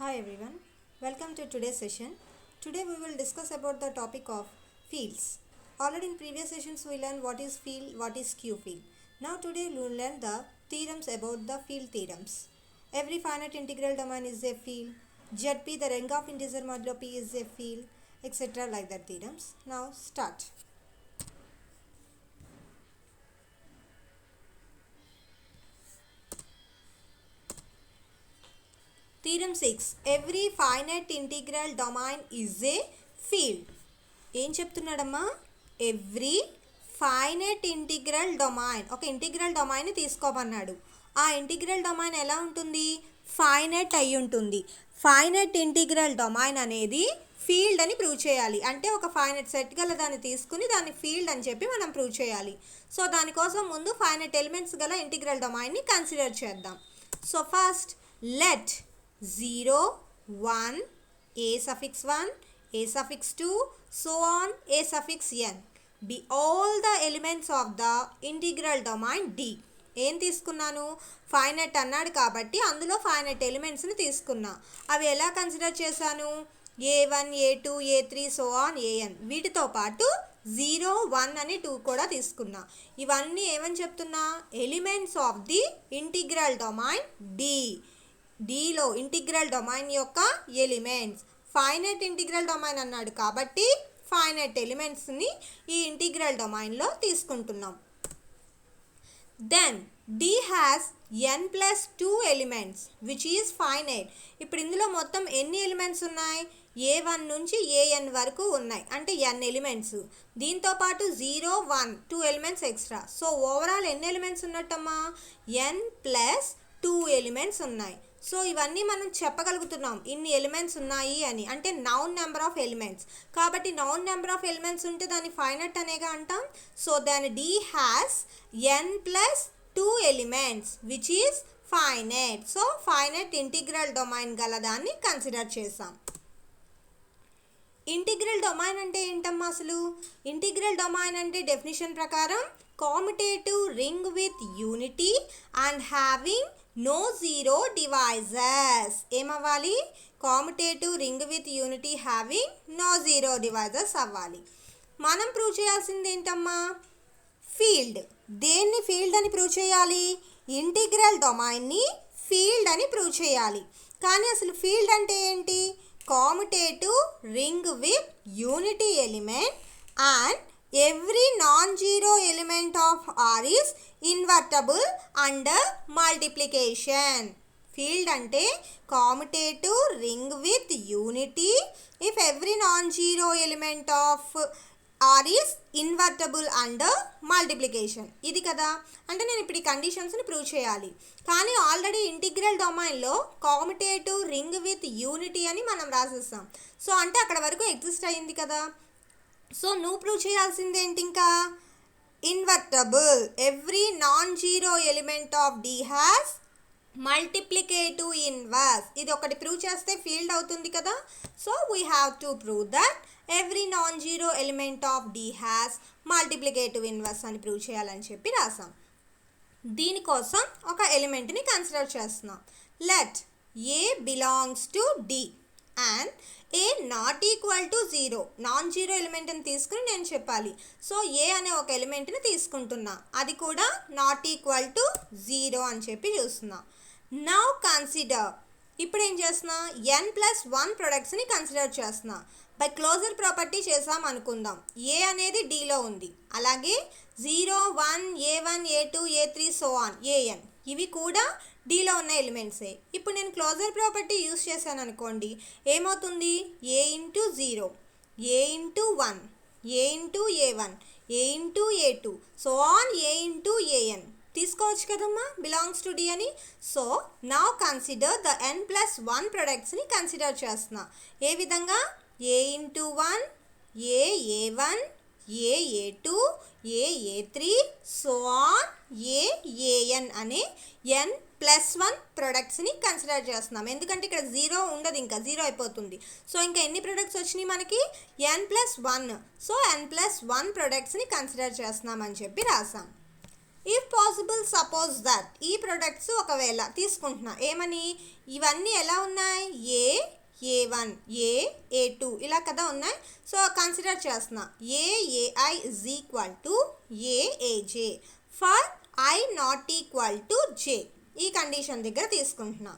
Hi everyone, welcome to today's session. Today we will discuss about the topic of fields. Already in previous sessions we learned what is field, what is Q field. Now today we will learn the theorems about the field theorems. Every finite integral domain is a field. ZP, the rank of integer modulo P, is a field, etc. like that theorems. Now start. Theorem 6. Every finite integral domain is a field. ఏం చెప్తున్నాడమ్మా? Every finite integral domain, ఒక integral domain తీసుకోమన్నాడు. ఆ integral domain ఎలా ఉంటుంది? Finite అయి ఉంటుంది. Finite integral domain అనేది field అని prove చేయాలి. అంటే ఒక ఫైనైట్ సెట్ గల దాన్ని తీసుకుని దాన్ని ఫీల్డ్ అని చెప్పి మనం ప్రూవ్ చేయాలి. సో దానికోసం ముందు ఫైనైట్ ఎలిమెంట్స్ గల ఇంటిగ్రల్ డొమైన్ని కన్సిడర్ చేద్దాం. So first let 0, 1, a suffix 1, a suffix 2, so on a suffix n be all the elements of the integral domain D. ఏం తీసుకున్నాను? ఫైనైట్ అన్నాడు కాబట్టి అందులో ఫైనైట్ ఎలిమెంట్స్ని తీసుకున్నా. అవి ఎలా కన్సిడర్ చేశాను? a1, a2, a3, so on an. వీటితో పాటు 0, 1 అని 2 కూడా తీసుకున్నా. ఇవన్నీ ఏమని చెప్తున్నా? Elements of the integral domain D. డీలో ఇంటిగ్రల్ డొమైన్ యొక్క ఎలిమెంట్స్. ఫైనైట్ ఇంటిగ్రల్ డొమైన్ అన్నాడు కాబట్టి ఫైనైట్ ఎలిమెంట్స్ని ఈ ఇంటిగ్రల్ డొమైన్లో తీసుకుంటున్నాం. Then D has n+2 elements which is finite. ఇప్పుడు ఇందులో మొత్తం ఎన్ని ఎలిమెంట్స్ ఉన్నాయి? a1 నుంచి an వరకు ఉన్నాయి, అంటే n ఎలిమెంట్స్. దీంతోపాటు 0, 1, 2 ఎలిమెంట్స్ ఎక్స్ట్రా. సో ఓవరాల్ ఎన్ని ఎలిమెంట్స్ ఉన్నట్టమ్మా? n+2 ఎలిమెంట్స్ ఉన్నాయి. సో ఇవన్నీ మనం చెప్పగలుగుతున్నాం ఇన్ని ఎలిమెంట్స్ ఉన్నాయి అని, అంటే నౌన్ నెంబర్ ఆఫ్ ఎలిమెంట్స్. కాబట్టి నౌన్ నెంబర్ ఆఫ్ ఎలిమెంట్స్ ఉంటే దాన్ని ఫైనైట్ అనేగా అంటాం. సో దాని D has n+2 elements which is finite. So finite integral domain గల దాన్ని కన్సిడర్ చేసాం. ఇంటిగ్రల్ డొమైన్ అంటే ఏంటమ్మా అసలు? ఇంటిగ్రల్ డొమైన్ అంటే డెఫినిషన్ ప్రకారం commutative ring with unity and having no zero divisors. ఏమవ్వాలి? commutative ring with unity having no zero divisors అవ్వాలి. మనం ప్రూవ్ చేయాల్సింది ఏంటమ్మా? ఫీల్డ్. దేన్ని ఫీల్డ్ అని ప్రూవ్ చేయాలి? ఇంటిగ్రల్ డొమైన్ని ఫీల్డ్ అని ప్రూవ్ చేయాలి. కానీ అసలు ఫీల్డ్ అంటే ఏంటి? commutative ring with unity element and every non-zero element of R is invertible under multiplication. Field అంటే commutative ring with unity if every non-zero element of R is invertible under multiplication. ఇది కదా, అంటే నేను ఇప్పుడు ఈ కండిషన్స్ని prove చేయాలి. కానీ already integral డొమైన్లో commutative ring with unity అని మనం రాసేస్తాం. సో అంటే అక్కడ వరకు ఎగ్జిస్ట్ అయ్యింది కదా. సో నువ్వు ప్రూవ్ చేయాల్సింది ఏంటి? ఇంకా invertible. Every non zero element of D has multiplicative inverse. ఇది ఒకటి ప్రూవ్ చేస్తే ఫీల్డ్ అవుతుంది కదా. So we have to prove that every non zero element of D has multiplicative inverse అని ప్రూవ్ చేయాలని చెప్పి రాసాం. దీనికోసం ఒక ఎలిమెంట్ని కన్సిడర్ చేస్తున్నాం. Let A belongs to D and A not equal to 0. Non zero ఎలిమెంట్ని తీసుకుని నేను చెప్పాలి. సో A అనే ఒక ఎలిమెంట్ని తీసుకుంటున్నా, అది కూడా నాట్ ఈక్వల్ టు 0 అని చెప్పి చూస్తున్నా. Now consider. ఇప్పుడు ఏం చేస్తున్నా? n+1 ప్రొడక్ట్స్ని కన్సిడర్ చేస్తున్నా. బై క్లోజర్ ప్రాపర్టీ చేసాం అనుకుందాం. A అనేది Dలో ఉంది, అలాగే 0, 1, a1, a2, a3, so on an ఇవి కూడా Dలో ఉన్న ఎలిమెంట్సే. ఇప్పుడు నేను క్లోజర్ ప్రాపర్టీ యూస్ చేశాను అనుకోండి, ఏమవుతుంది? a into 0, a into 1, a into a1, a into a2, so on a into an తీసుకోవచ్చు కదమ్మా బిలాంగ్స్ టు D అని. So now consider the n+1 ప్రొడక్ట్స్ని కన్సిడర్ చేస్తున్నా. ఏ విధంగా? a into 1, a1, a2, a3, so on an అనే n+1 ప్రొడక్ట్స్ని consider చేస్తున్నాం. ఎందుకంటే ఇక్కడ 0 ఉండదు, ఇంకా 0 అయిపోతుంది. సో ఇంకా ఎన్ని ప్రొడక్ట్స్ వచ్చినాయి మనకి? n+1. సో n+1 ప్రొడక్ట్స్ని కన్సిడర్ చేస్తున్నాం అని చెప్పి రాసాం. ఇఫ్ పాసిబుల్ సపోజ్ దట్ ఈ ప్రొడక్ట్స్ ఒకవేళ తీసుకుంటున్నా ఏమని ఇవన్నీ ఎలా ఉన్నాయి A1 A2 ఇలా కదా ఉన్నాయి. సో కన్సిడర్ చేస్తున్నా a i is equal to a a j for i not equal to j ఈ కండిషన్ దగ్గర తీసుకుంటున్నా.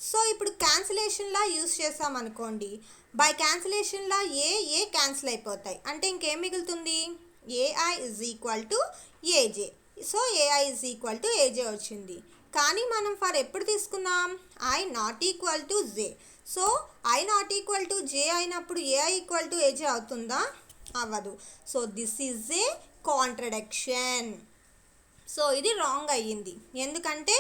సో ఇప్పుడు క్యాన్సిలేషన్లా యూస్ చేసామనుకోండి, బై క్యాన్సిలేషన్లా ఏ క్యాన్సిల్ అయిపోతాయి, అంటే ఇంకేం మిగులుతుంది a i is equal to a j. So a i is equal to a j వచ్చింది. కానీ మనం ఫర్ ఎప్పుడు తీసుకున్నాం i not equal to j. So i not equal to j అయినప్పుడు ఏఐ ఈక్వల్ టు ఏజే అవుతుందా? అవ్వదు. So this is a contradiction. So ఇది wrong అయ్యింది, ఎందుకంటే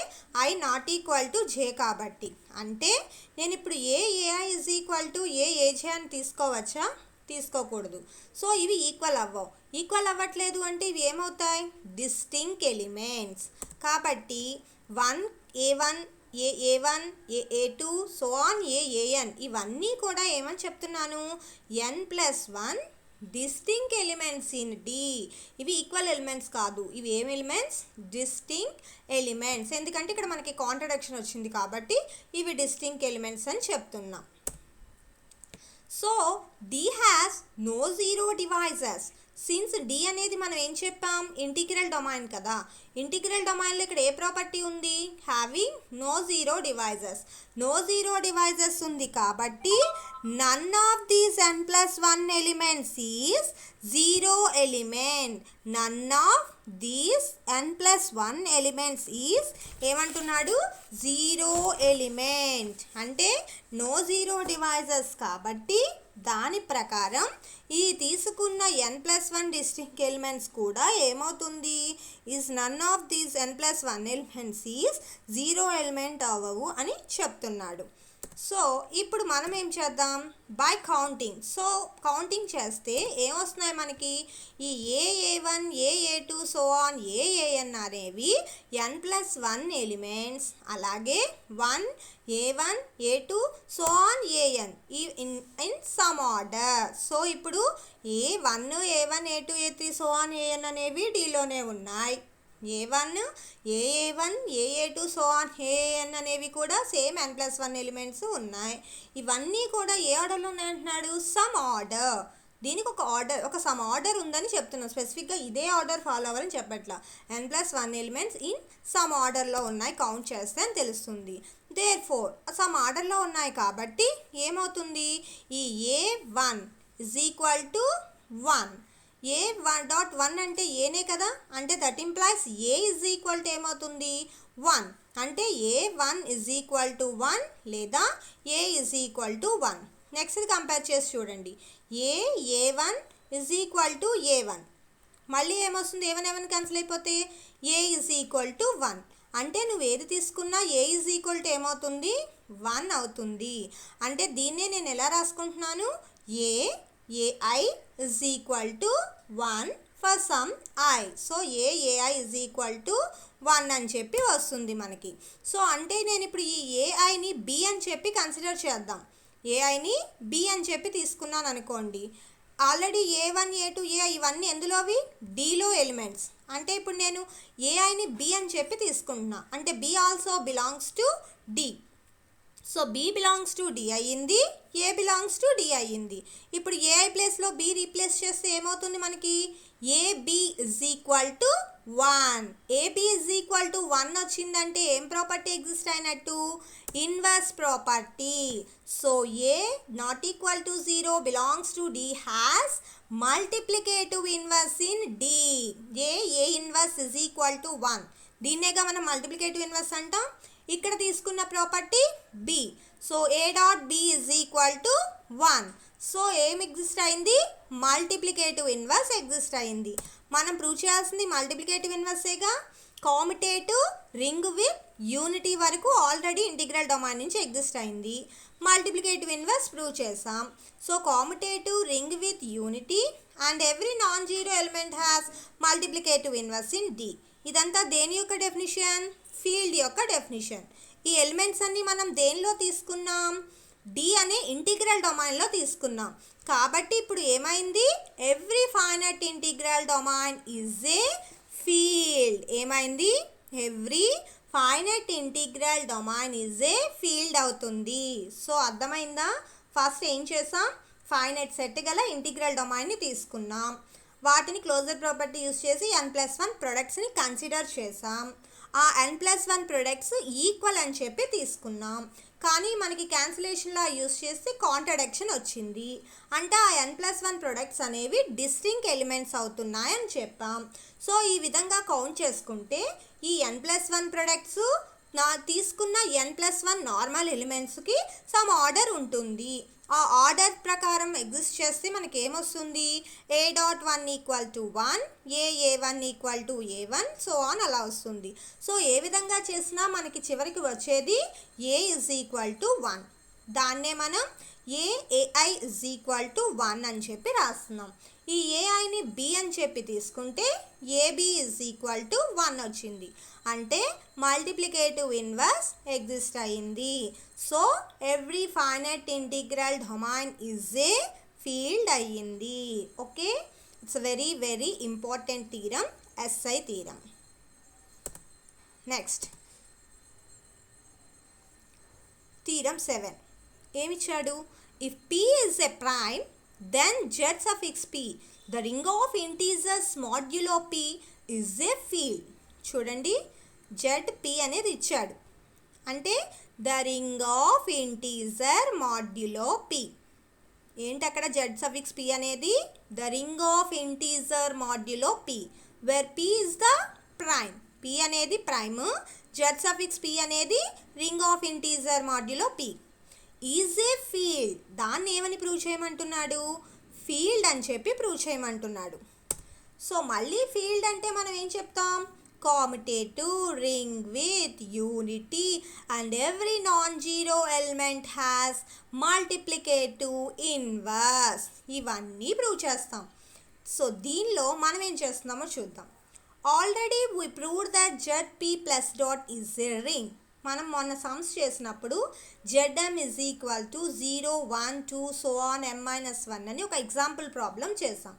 ఐ నాట్ ఈక్వల్ టు జే కాబట్టి. అంటే నేను ఇప్పుడు ఏఐ ఈజ్ ఈక్వల్ టు ఏజే అని తీసుకోవచ్చా? తీసుకోకూడదు. సో ఇవి ఈక్వల్ అవ్వవు. ఈక్వల్ అవ్వట్లేదు అంటే ఇవి ఏమవుతాయి డిస్టింక్ట్ ఎలిమెంట్స్. కాబట్టి A1 A2 so on AN ఇవన్నీ కూడా ఏమని చెప్తున్నాను n+1 distinct elements in D. ఇవి ఈక్వల్ ఎలిమెంట్స్ కాదు, ఇవి ఏం ఎలిమెంట్స్ డిస్టింక్ట్ ఎలిమెంట్స్. ఎందుకంటే ఇక్కడ మనకి కాంట్రడిక్షన్ వచ్చింది కాబట్టి ఇవి డిస్టింక్ట్ ఎలిమెంట్స్ అని చెప్తున్నాం. So D has no zero divisors. Since D అనేది మనం ఏం చెప్పాం ఇంటిగ్రల్ డొమైన్ కదా. ఇంటిగ్రల్ డొమైన్లో ఇక్కడ ఏ ప్రాపర్టీ ఉంది having no zero divisors. No zero divisors ఉంది కాబట్టి none of these n+1 elements is zero element. None of these n+1 elements is ఏమంటున్నాడు జీరో ఎలిమెంట్. అంటే నో జీరో డివైజెస్ కాబట్టి దాని ప్రకారం ఈ తీసుకున్న n+1 డిస్టింక్ట్ ఎలిమెంట్స్ కూడా ఏమవుతుంది is none of these n+1 elements is zero element అవ్వవు అని చెప్తున్నాడు. సో ఇప్పుడు మనం ఏం చేద్దాం బై కౌంటింగ్. సో కౌంటింగ్ చేస్తే ఏమొస్తున్నాయి మనకి ఈ ఏఏ1 ఏఏ2 సో ఆన్ ఏఏఎన్ అనేవి n+1 ఎలిమెంట్స్. అలాగే 1 A1 A2 so on A N in some order. So ఇప్పుడు A1 A1 A2 A3 so on AN అనేవి డీలోనే ఉన్నాయి. A1 AA1 AA2 so on AN అనేవి కూడా సేమ్ n+1 ఎలిమెంట్స్ ఉన్నాయి. ఇవన్నీ కూడా ఏ ఆర్డర్లో ఉన్నాయంటున్నాడు సమ్ ఆర్డర్. దీనికి ఒక సమ్ ఆర్డర్ ఉందని చెప్తున్నాం. స్పెసిఫిక్గా ఇదే ఆర్డర్ ఫాలో అవ్వాలని చెప్పట్లా. n+1 ఎలిమెంట్స్ ఇన్ సమ్ ఆర్డర్లో ఉన్నాయి, కౌంట్ చేస్తే అని తెలుస్తుంది. దేర్ఫోర్ సమ్ ఆర్డర్లో ఉన్నాయి కాబట్టి ఏమవుతుంది ఈ A1 is equal to 1. A1.1 అంటే ఏనే కదా, అంటే that implies A is equal to ఏమవుతుంది 1. అంటే A1 ఈజ్ ఈక్వల్ టు 1 లేదా ఏ ఈజ్ ఈక్వల్ టు 1. నెక్స్ట్ ఇది కంపేర్ చేసి చూడండి. A1 is equal to A1. మళ్ళీ ఏమొస్తుంది A1 క్యాన్సిల్ అయిపోతే ఏ ఈజ్ ఈక్వల్ టు 1. అంటే నువ్వు ఏది తీసుకున్నా ఏ ఈజ్ ఈక్వల్ టు ఏమవుతుంది 1 అవుతుంది. అంటే దీన్నే నేను ఎలా రాసుకుంటున్నాను a i is equal to 1 for some i. So a i is equal to 1 అని చెప్పి వస్తుంది మనకి. సో అంటే నేను ఇప్పుడు ఈ ఏఐని బి అని చెప్పి కన్సిడర్ చేద్దాం. ఏఐని బి అని చెప్పి తీసుకున్నాను అనుకోండి. ఆల్రెడీ A1 A2 A ఇవన్నీ ఎందులోవి డీలో ఎలిమెంట్స్. అంటే ఇప్పుడు నేను ఏఐని బి అని చెప్పి తీసుకుంటున్నా, అంటే B also belongs to D. So B belongs to D అయ్యింది, ఏ బిలాంగ్స్ టు డి అయ్యింది. ఇప్పుడు ఏఐ ప్లేస్లో బి రీప్లేస్ చేస్తే ఏమవుతుంది మనకి A B is equal to 1. A B is equal to 1 వచ్చిందంటే ఏం ప్రాపర్టీ ఎగ్జిస్ట్ అయినట్టు inverse property. So A not equal to 0 belongs to D has multiplicative inverse in D. A inverse is equal to 1. దీన్నేగా మనం multiplicative inverse అంటాం. ఇక్కడ తీసుకున్న property B. So A dot B is equal to 1. So ఏం exist అయింది multiplicative inverse exist అయింది. మనం prove చేయాల్సింది multiplicative ఇన్వర్సేగా. Commutative ring with unity వరకు ఆల్రెడీ ఇంటిగ్రల్ డొమైన్ నుంచి ఎగ్జిస్ట్ అయింది. మల్టిప్లికేటివ్ ఇన్వర్స్ ప్రూవ్ చేసాం. So commutative ring with unity and every non zero element has multiplicative inverse in D. ఇదంతా దేని యొక్క డెఫినిషన్ ఫీల్డ్ యొక్క డెఫినిషన్. ఈ ఎలిమెంట్స్ అన్నీ మనం దేనిలో తీసుకున్నాం డి అనే ఇంటిగ్రల్ డొమైన్లో తీసుకున్నాం. కాబట్టి ఇప్పుడు ఏమైంది every finite integral domain is a field. ఏమైంది? Every finite integral domain is a field అవుతుంది. సో అర్థమైందా? ఫస్ట్ ఏం చేసాం? ఫైనైట్ సెట్ గల ఇంటిగ్రల్ డొమైన్ని తీసుకున్నాం. వాటిని క్లోజర్ ప్రాపర్టీ యూస్ చేసి n+1 ప్రొడక్ట్స్ని కన్సిడర్ చేసాం. ఆ n+1 ప్రొడక్ట్స్ ఈక్వల్ అని చెప్పి తీసుకున్నాం. కానీ మనకి క్యాన్సిలేషన్లా యూస్ చేస్తే కాంట్రడిక్షన్ వచ్చింది. అంటే ఆ n+1 ప్రొడక్ట్స్ అనేవి డిస్టింక్ట్ ఎలిమెంట్స్ అవుతున్నాయని చెప్పాం. సో ఈ విధంగా కౌంట్ చేసుకుంటే ఈ n+1 ప్రొడక్ట్స్ తీసుకున్న n+1 నార్మల్ ఎలిమెంట్స్కి సమ్ ఆర్డర్ ఉంటుంది. ఆ ఆర్డర్ ప్రకారం ఎగ్జిస్ట్ చేస్తే మనకి ఏమొస్తుంది? a.1 = 1, a1 = a1, so on అలా వస్తుంది. సో ఏ విధంగా చేసినా మనకి చివరికి వచ్చేది a = 1. దాన్నే మనం ai = 1 అని చెప్పి రాస్తున్నాం. ఈ aiని b అని చెప్పి తీసుకుంటే ab = 1 వచ్చింది. అంటే మల్టిప్లికేటివ్ ఇన్వర్స్ ఎగ్జిస్ట్ అయింది. So every finite integral domain is a field అయ్యింది. Okay, it's very very important theorem, SI theorem. Next theorem 7 ఏమిచ్చాడు? If p is a prime then z suffix p the ring of integers modulo p is a field. చూడండి, ZP అనేది ఇచ్చాడు. అంటే the ring of integer modulo p. ఏంటి అక్కడ z suffix p అనేది? The ring of integer modulo p where p is the prime. p అనేది prime, z suffix p అనేది ring of integer modulo p. Is a field. దాన్ని ఏమని prove చేయమంటున్నాడు? Field అని చెప్పి ప్రూవ్ చేయమంటున్నాడు. సో మళ్ళీ ఫీల్డ్ అంటే మనం ఏం చెప్తాం? commutative ring with unity and every non-zero element has multiplicative inverse. ఇవన్నీ ప్రూవ్ చేస్తాం. సో దీనిలో మనం ఏం చేస్తున్నామో చూద్దాం. Already we proved that ZP plus dot is a ring. మనం మొన్న సమ్స్ చేసినప్పుడు ZM = 0, 1, 2 సో ఆన్ m-1 అని ఒక ఎగ్జాంపుల్ ప్రాబ్లం చేసాం.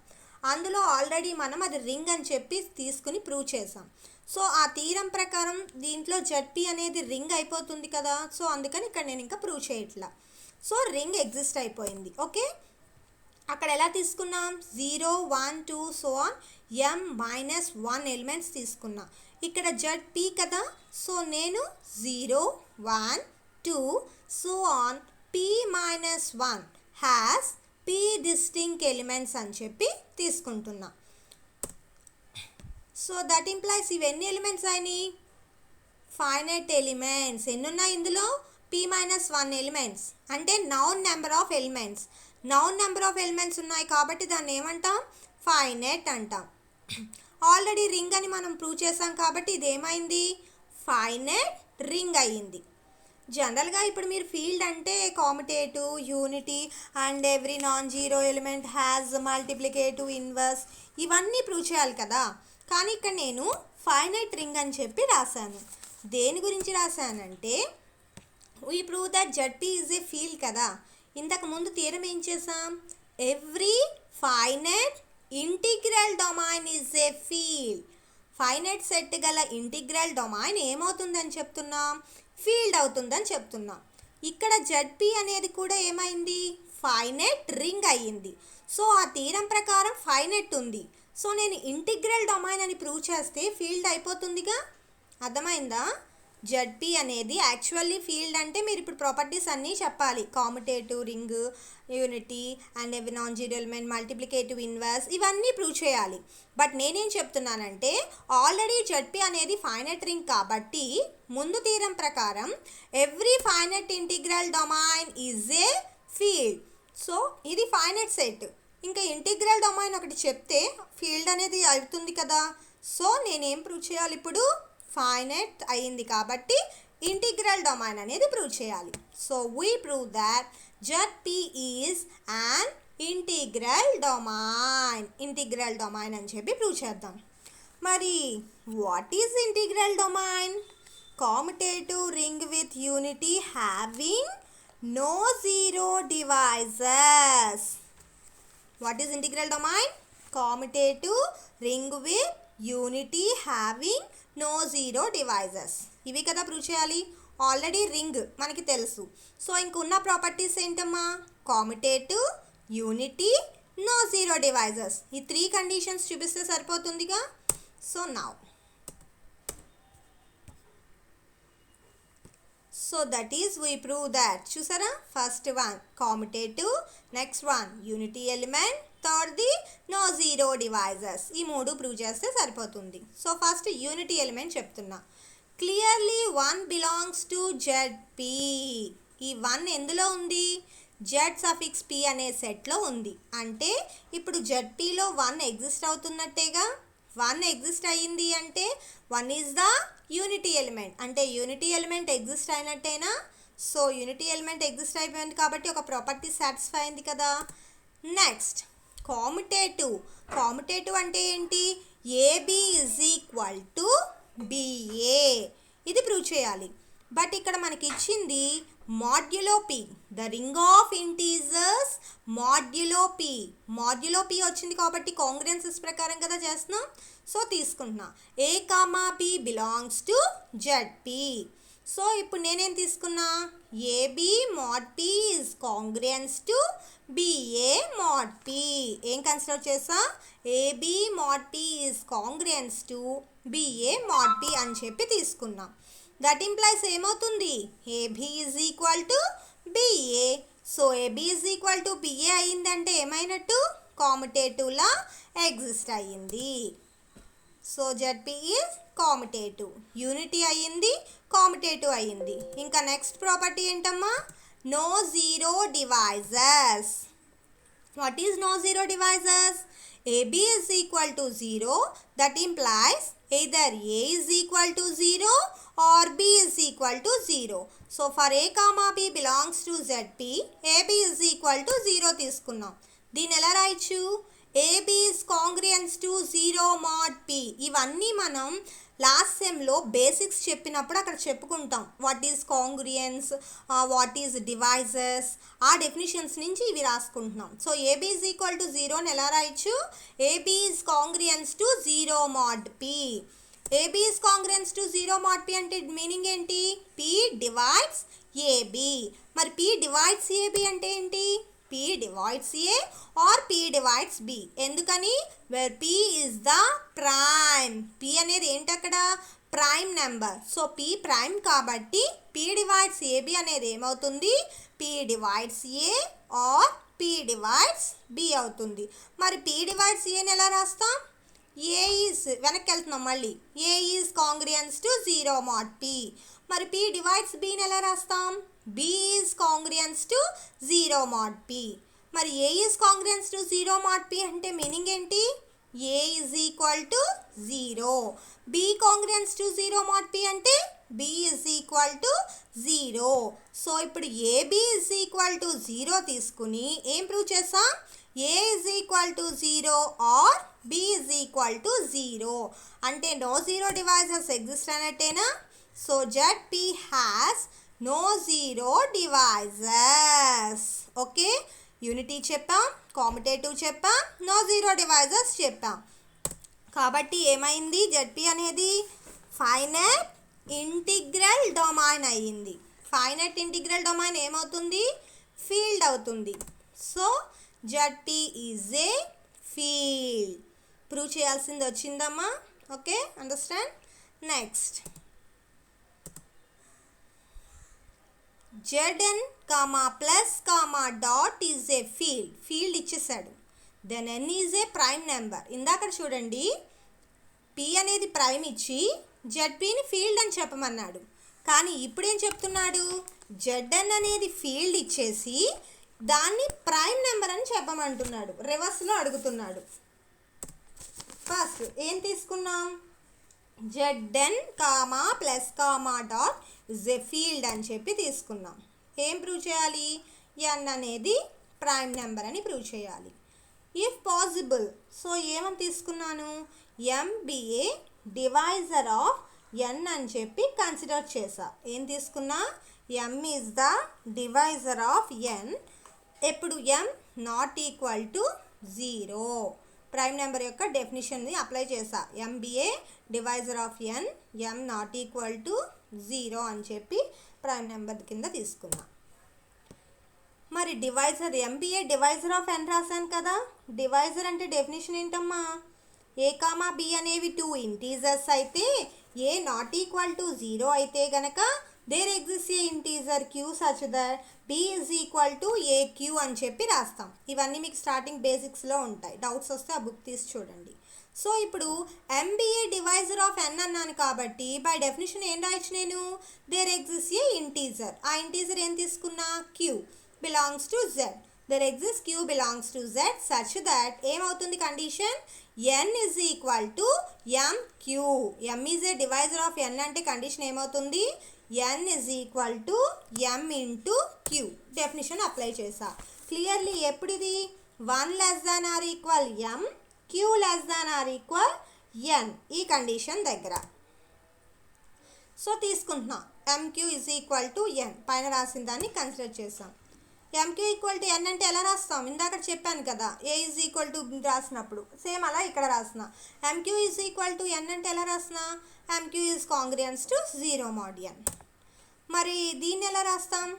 అందులో ఆల్రెడీ మనం అది రింగ్ అని చెప్పి తీసుకుని ప్రూవ్ చేసాం. సో ఆ థీరం ప్రకారం దీంట్లో ZP అనేది రింగ్ అయిపోతుంది కదా. సో అందుకని ఇక్కడ నేను ఇంకా ప్రూవ్ చేయట్లా. సో రింగ్ ఎగ్జిస్ట్ అయిపోయింది. ఓకే, అక్కడ ఎలా తీసుకున్నాం? 0, 1, 2 సో ఆన్ m-1 ఎలిమెంట్స్ తీసుకున్నా. ఇక్కడ ZP కదా. సో నేను 0, 1, 2 so on p-1 has p distinct elements అని చెప్పి తీసుకుంటున్నా. సో దట్ ఇంప్లైస్ ఇవన్నీ ఎలిమెంట్స్ అయినాయి? Finite elements. ఎన్ని ఉన్నాయి ఇందులో? p-1 elements. అంటే known number of elements. Known number of elements ఉన్నాయి కాబట్టి దాన్ని ఏమంటాం? ఫైనైట్ అంటాం. ఆల్రెడీ రింగ్ అని మనం ప్రూవ్ చేసాం కాబట్టి ఇది ఏమైంది? ఫైనైట్ రింగ్ అయ్యింది. జనరల్గా ఇప్పుడు మీరు ఫీల్డ్ అంటే కామ్యుటేటివ్, unity and every non zero element has multiplicative inverse ఇవన్నీ ప్రూవ్ చేయాలి కదా. కానీ ఇక్కడ నేను ఫైనైట్ రింగ్ అని చెప్పి రాశాను. దేని గురించి రాశానంటే we prove that ZP is a field కదా. ఇంతకు ముందు థియరం ఏం చేసాం? Every finite integral domain is a field. Finite set గల ఇంటిగ్రల్ డొమైన్ ఏమవుతుందని చెప్తున్నాం? ఫీల్డ్ అవుతుందని చెప్తున్నాం. ఇక్కడ ZP అనేది కూడా ఏమైంది? ఫైనైట్ రింగ్ అయ్యింది. సో ఆ థీరం ప్రకారం ఫైనైట్ ఉంది. సో నేను ఇంటిగ్రల్ డొమైన్ అని ప్రూవ్ చేస్తే ఫీల్డ్ అయిపోతుందిగా. అర్థమైందా? ZP అనేది యాక్చువల్లీ ఫీల్డ్ అంటే మీరు ఇప్పుడు ప్రాపర్టీస్ అన్నీ చెప్పాలి. కామ్యుటేటివ్ ring, unity and every non zero element, multiplicative inverse ఇవన్నీ ప్రూవ్ చేయాలి. బట్ నేనేం చెప్తున్నానంటే ఆల్రెడీ ZP అనేది ఫైనైట్ రింగ్ కాబట్టి ముందు థీరం ప్రకారం every finite integral domain is a field. So ఇది ఫైనైట్ సెట్. ఇంకా ఇంటిగ్రల్ డొమైన్ ఒకటి చెప్తే ఫీల్డ్ అనేది అవుతుంది కదా. సో నేనేం ప్రూవ్ చేయాలి ఇప్పుడు? ఫైనైట్ అయింది కాబట్టి ఇంటిగ్రల్ డొమైన్ అనేది ప్రూవ్ చేయాలి. So we prove that ZP is an integral domain. Integral domain అని చెప్పి ప్రూవ్ చేద్దాం. మరి what is integral domain? Commutative ring with unity having no zero divisors. What is integral domain? Commutative ring with unity having no zero divisors. ఇవి కదా prove చేయాలి. Already ring మనకి తెలుసు. So ఇంకున్న ప్రాపర్టీస్ ఏంటమ్మా? Commutative, unity, no zero divisors. ఈ 3 conditions చూపిస్తే సరిపోతుందిగా. So now so that is we prove that. చూసారా? First one commutative, next one unity element, థర్డ్ది నో జీరో డివైజెస్. ఈ 3 ప్రూవ్ చేస్తే సరిపోతుంది. సో ఫస్ట్ యూనిటీ ఎలిమెంట్ చెప్తున్నా. Clearly 1 belongs to ZP. ఈ 1 ఎందులో ఉంది? Z సఫిక్స్ P అనే సెట్లో ఉంది. అంటే ఇప్పుడు ZPలో 1 ఎగ్జిస్ట్ అవుతున్నట్టేగా. 1 ఎగ్జిస్ట్ అయ్యింది అంటే 1 ఈజ్ ద యూనిటీ ఎలిమెంట్. అంటే యూనిటీ ఎలిమెంట్ ఎగ్జిస్ట్ అయినట్టేనా? సో యూనిటీ ఎలిమెంట్ ఎగ్జిస్ట్ అయిపోయింది కాబట్టి ఒక ప్రాపర్టీ సాటిస్ఫై అయింది కదా. నెక్స్ట్ కామ్యుటేటివ్. కామ్యుటేటివ్ అంటే ఏంటి? AB is equal to BA. ఇది ప్రూవ్ చేయాలి. బట్ ఇక్కడ మనకి ఇచ్చింది modulo P, the ring of integers modulo P. Modulo P వచ్చింది కాబట్టి కాంగ్రుయెన్సెస్ ప్రకారం కదా చేస్తున్నాం. సో తీసుకుంటున్నా A, B belongs to ZP. So ఇప్పుడు నేనేం తీసుకున్నా? AB mod P is congruence to BA mod P. ఏం కన్సిడర్ చేసా? AB mod P is congruence to BA mod P అని చెప్పి తీసుకున్నాం. దట్ ఇంప్లైస్ ఏమవుతుంది? AB is equal to BA. So AB is equal to BA అయ్యిందంటే ఏమైనట్టు? కామ్యుటేటివ్లా exist అయ్యింది. So ZP is commutative. Unity అయ్యింది, కామ్యుటేటివ్ అయ్యింది. ఇంకా నెక్స్ట్ ప్రాపర్టీ ఏంటమ్మా? No zero divisors. What is no zero divisors? AB is equal to 0. That implies either A is equal to 0 or B is equal to 0. So for A comma B belongs to ZP, AB is equal to 0 తీసుకున్నాం. దీన్ని ఎలా రాయొచ్చు? AB is congruence to 0 mod P. ఇవన్నీ మనం last సెమ్లో basics చెప్పినప్పుడు అక్కడ చెప్పుకుంటాం. What is congruence, what is divisors, ఆ డెఫినిషన్స్ నుంచి ఇవి రాసుకుంటున్నాం. So AB is equal to 0 అని ఎలా రాయొచ్చు? AB is congruence to 0 mod P. AB is congruence to 0 mod P అంటే మీనింగ్ ఏంటి? P divides AB. మరి P డివైడ్స్ AB అంటే ఏంటి? P divides A or P divides B. ఎందుకని? where P is the prime. P అనేది ఏంటి అక్కడ? Prime number. So P prime కాబట్టి P divides AB అనేది ఏమవుతుంది? P divides A or P divides B అవుతుంది. మరి P divides A ని ఎలా రాస్తాం? A ఈజ్ వెనక్కి వెళ్తున్నాం మళ్ళీ. A is congruence to 0 mod P. మరి P డివైడ్స్ B ని ఎలా రాస్తాం? B is congruence to 0 mod P. మరి A is congruence to 0 mod P అంటే మీనింగ్ ఏంటి? A is equal to 0. B congruence to 0 mod P అంటే B is equal to 0. So ఇప్పుడు AB is equal to 0 తీసుకుని ఏం prove చేసాం? A is equal to 0 or B is equal to 0 అంటే no zero divisors exist అయినట్టేనా? So ZP has no zero divisors. Okay, unity చెప్పాం, commutative చెప్పాం, no zero devices చెప్పాం. కాబట్టి ఏమైంది? ZP అనేది ఫైనైట్ ఇంటిగ్రల్ డొమైన్ అయ్యింది. ఫైనైట్ ఇంటిగ్రల్ డొమైన్ ఏమవుతుంది? ఫీల్డ్ అవుతుంది. So ZP is a field. Prove చేయాల్సింది వచ్చిందమ్మా. Okay, understand. Next Zn plus dot is a field. Field ఇచ్చేసాడు. Then n is a prime number. ఇందాక చూడండి, P అనేది ప్రైమ్ ఇచ్చి ZPని ఫీల్డ్ అని చెప్పమన్నాడు. కానీ ఇప్పుడేం చెప్తున్నాడు? Zn అనేది ఫీల్డ్ ఇచ్చేసి దాన్ని ప్రైమ్ నెంబర్ అని చెప్పమంటున్నాడు. రివర్స్లో అడుగుతున్నాడు. ఫస్ట్ ఏం తీసుకున్నాం? Zn plus dot is a field అని చెప్పి తీసుకున్నాం. ఏం ప్రూవ్ చేయాలి? n అనేది ప్రైమ్ నెంబర్ అని ప్రూవ్ చేయాలి. ఇఫ్ పాసిబుల్, సో ఏమని తీసుకున్నాను? MBA డివైజర్ ఆఫ్ n అని చెప్పి కన్సిడర్ చేసా. ఏం తీసుకున్నా? M is the divisor of n. ఎప్పుడు m not equal to 0. Prime number యొక్క డెఫినిషన్ని అప్లై చేసా. M be a divisor of N M not equal to 0 అని చెప్పి ప్రైమ్ నెంబర్ కింద తీసుకున్నా. మరి divisor M be a divisor of N రాశాను కదా. డివైజర్ అంటే డెఫినేషన్ ఏంటమ్మా? ఏ కామా బి అనేవి 2 ఇంటీజర్స్ అయితే ఏ నాట్ ఈక్వల్ టు 0 అయితే గనక there exist a integer Q such that B is equal to A Q అని చెప్పి రాస్తాం. ఇవన్నీ మీకు స్టార్టింగ్ బేసిక్స్లో ఉంటాయి. డౌట్స్ వస్తే ఆ బుక్ తీసి చూడండి. సో ఇప్పుడు ఎంబీఏ డివైజర్ ఆఫ్ ఎన్ అన్నాను కాబట్టి బై డెఫినేషన్ ఏం రాయొచ్చు నేను? There exist a integer. ఆ ఇంటీజర్ ఏం తీసుకున్నా? Q belongs to Z. There exist Q belongs to Z such that ఏమవుతుంది condition? n is equal to mq. m is a divisor of n అంటే condition ఏమవుతుంది? n is equal to m into q. Definition apply చేసా. Clearly ఎప్పుడు ఇది? 1 less than or equal m, q less than or equal n ఈ condition దగ్గర. So తీసుకుంటున్నా mq is equal to n. పైన రాసిన దాన్ని కన్సిడర్ చేసాం. mq ఈక్వల్ టు n అంటే ఎలా రాస్తాం? ఇందాక చెప్పాను కదా, a ఈజ్ ఈక్వల్ టు రాసినప్పుడు సేమ్ అలా ఇక్కడ రాసిన. mq is equal to n అంటే ఎలా రాసిన? mq is congruence to 0 mod n. మరి దీన్ని ఎలా రాస్తాం?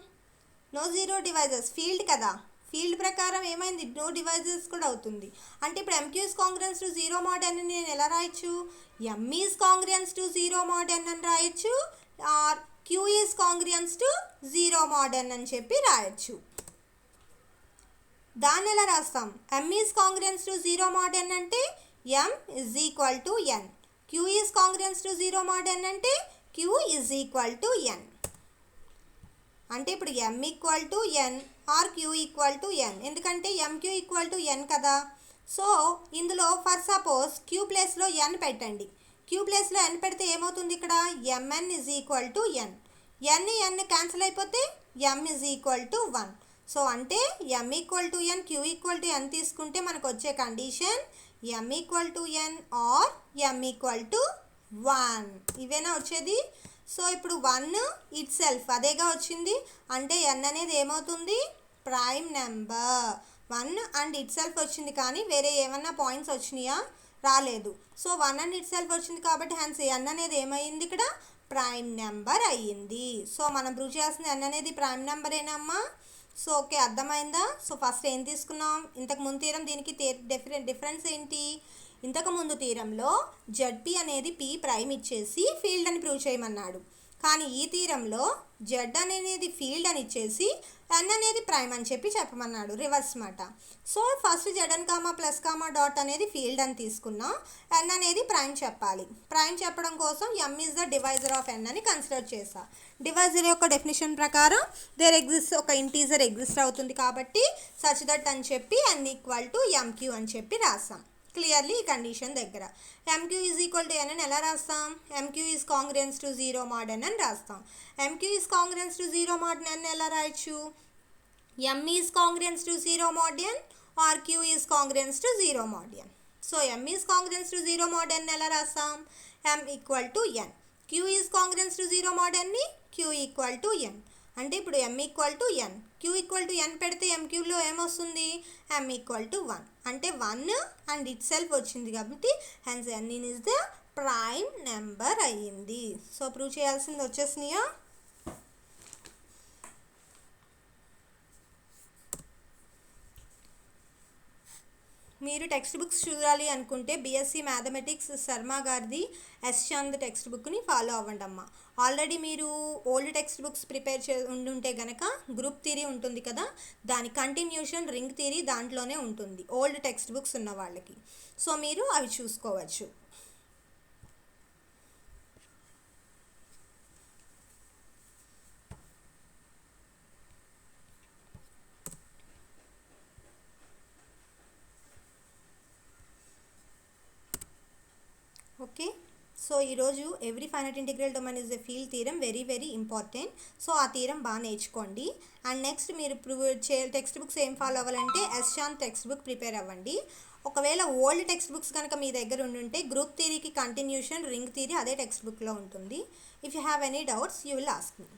నో జీరో డివైజర్స్ ఫీల్డ్ కదా, ఫీల్డ్ ప్రకారం ఏమైంది? నో డివైజర్స్ కూడా అవుతుంది. అంటే ఇప్పుడు mq is congruence to 0 mod n నేను ఎలా రాయొచ్చు? m is congruence to 0 mod n అని రాయొచ్చు, or q is congruence to 0 mod n అని చెప్పి రాయొచ్చు. దాన్ని ఎలా రాస్తాం? m is congruence to 0 mod n అంటే m is equal to n. q is congruence to 0 mod n అంటే q is equal to n. అంటే ఇప్పుడు m equal to n or q equal to n. ఎందుకంటే mq equal to n కదా. So ఇందులో for suppose q ప్లేస్లో n పెట్టండి. q ప్లేస్లో n పెడితే ఏమవుతుంది? ఇక్కడ mn is equal to n. n cancel అయిపోతే m is equal to 1. So అంటే m equal to n, q equal to n తీసుకుంటే మనకు వచ్చే condition m equal to n or m equal to 1. ఇవేనా వచ్చేది? సో ఇప్పుడు 1 ఇట్ సెల్ఫ్ అదేగా వచ్చింది. అంటే n అనేది ఏమవుతుంది? Prime number. 1 and it self వచ్చింది, కానీ వేరే ఏమన్నా పాయింట్స్ వచ్చినాయా? రాలేదు. సో 1 అండ్ ఇట్ సెల్ఫ్ వచ్చింది కాబట్టి హెన్స్ n అనేది ఏమైంది? ఇక్కడ ప్రైమ్ నెంబర్ అయ్యింది. సో మనం ప్రూవ్ చేయాల్సింది n అనేది ప్రైమ్ నెంబరేనమ్మా. సో ఓకే, అర్థమైందా? సో ఫస్ట్ ఏం తీసుకున్నాం? ఇంతకుముందు తీరం దీనికి డిఫరెన్స్ ఏంటి? ఇంతకుముందు తీరంలో జెడ్పీ అనేది పీ ప్రైమ్ ఇచ్చేసి ఫీల్డ్ అని ప్రూవ్ చేయమన్నాడు. కానీ ఈ తీరంలో జెడ్ అనేది ఫీల్డ్ అని ఇచ్చేసి ఎన్ అనేది ప్రైమ్ అని చెప్పి చెప్పమన్నాడు. రివర్స్ మాట. So first ZN comma plus comma dot అనేది ఫీల్డ్ అని తీసుకున్నాం, ఎన్ అనేది ప్రైమ్ చెప్పాలి. ప్రైమ్ చెప్పడం కోసం ఎమ్ ఈజ్ ద డివైజర్ ఆఫ్ ఎన్ అని కన్సిడర్ చేసా. డివైజర్ యొక్క డెఫినేషన్ ప్రకారం దేర్ ఎగ్జిస్ట్ ఒక ఇంటీజర్ ఎగ్జిస్ట్ అవుతుంది కాబట్టి సచ్ దట్ అని చెప్పి ఎన్ ఈక్వల్ టు ఎంక్యూ అని చెప్పి రాసాం. క్లియర్లీ ఈ కండిషన్ దగ్గర M Q is equal to N అని ఎలా రాస్తాం? M Q is congruence to 0 mod n అని రాస్తాం. M Q is congruence to 0 mod n ఎలా రాయొచ్చు? m is congruence to 0 mod n or q is congruence to 0 mod n. So m is congruence to 0 mod n ఎలా రాస్తాం? m equal to n. q is congruence to 0 mod n ని q equal to n. అంటే ఇప్పుడు m equal to n, q equal to n పెడితే mqలో ఏమొస్తుంది? m equal to 1. అంటే 1 and it self వచ్చింది కాబట్టి hence n is the prime number అయ్యింది. So prove చేయాల్సింది వచ్చేసినాయా? మీరు టెక్స్ట్ బుక్స్ చూడాలి అనుకుంటే బీఎస్సీ మ్యాథమెటిక్స్ శర్మ గారిది ఎస్ చాంద్ టెక్స్ట్ బుక్ని ఫాలో అవ్వండి అమ్మ. ఆల్రెడీ మీరు ఓల్డ్ టెక్స్ట్ బుక్స్ ప్రిపేర్ ఉండుంటే కనుక గ్రూప్ థియరీ ఉంటుంది కదా, దాని కంటిన్యూషన్ రింగ్ థియరీ దాంట్లోనే ఉంటుంది ఓల్డ్ టెక్స్ట్ బుక్స్ ఉన్న వాళ్ళకి. సో మీరు అవి చూసుకోవచ్చు. ఓకే, సో ఈరోజు every finite integral domain is a field theorem very important. So ఆ థీరం బాగా నేర్చుకోండి. అండ్ నెక్స్ట్ మీరు టెక్స్ట్ బుక్స్ ఏం ఫాలో అవ్వాలంటే S Chand text book prepare అవ్వండి. ఒకవేళ ఓల్డ్ టెక్స్ట్ బుక్స్ కనుక మీ దగ్గర ఉండుంటే గ్రూప్ థియరీకి కంటిన్యూషన్ రింగ్ థియరీ అదే టెక్స్ట్ బుక్లో ఉంటుంది. If you have any doubts you will ask me.